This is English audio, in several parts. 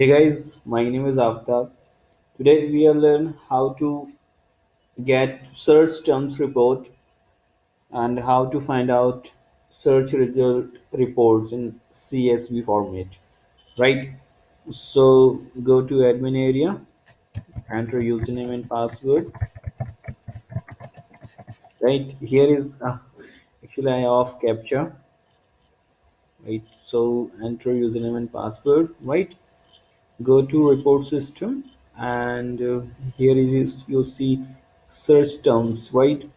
Hey guys, my name is Aftab. Today we will learn how to get search terms report and how to find out search result reports in CSV format. Right? So go to admin area, enter username and password. Right? Here is actually I off captcha. Right? So enter username and password. Right? Go to report system and here it is you see search terms, right?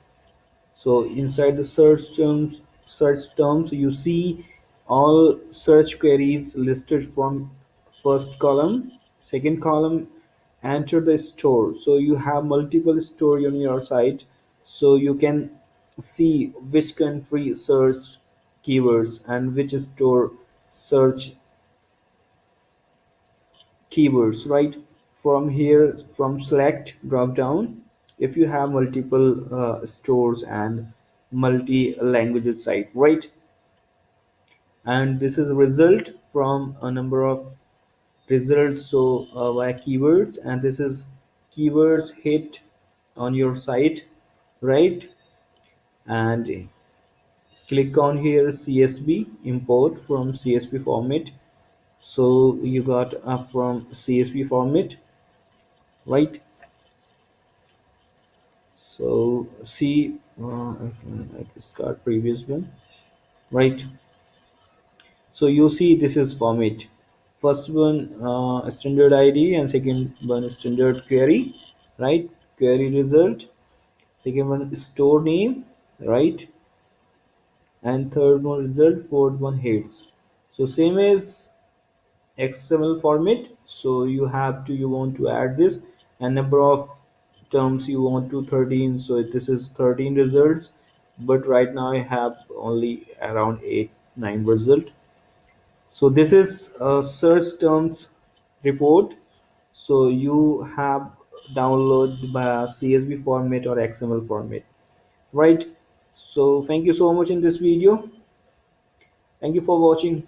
So inside the search terms you see all search queries listed from first column, second column, enter the store. So you have multiple store on your site, so you can see which country search keywords and which store search keywords, right? From here, from select drop down, if you have multiple stores and multi languages site, right? And this is a result from a number of results, so via keywords, and this is keywords hit on your site, right? And click on here CSV, import from CSV format. So you got from CSV format, right? So see, I can start previous one, right? So you see this is format. First one standard ID and second one standard query, right? Query result. Second one store name, right? And third one result. Fourth one heads. So same as XML format. So you want to add this and number of terms you want to 13. So this is 13 results, but right now I have only around 8 9 result. So this is a search terms report. So you have download by CSV format or XML format, right? So thank you so much in this video. Thank you for watching.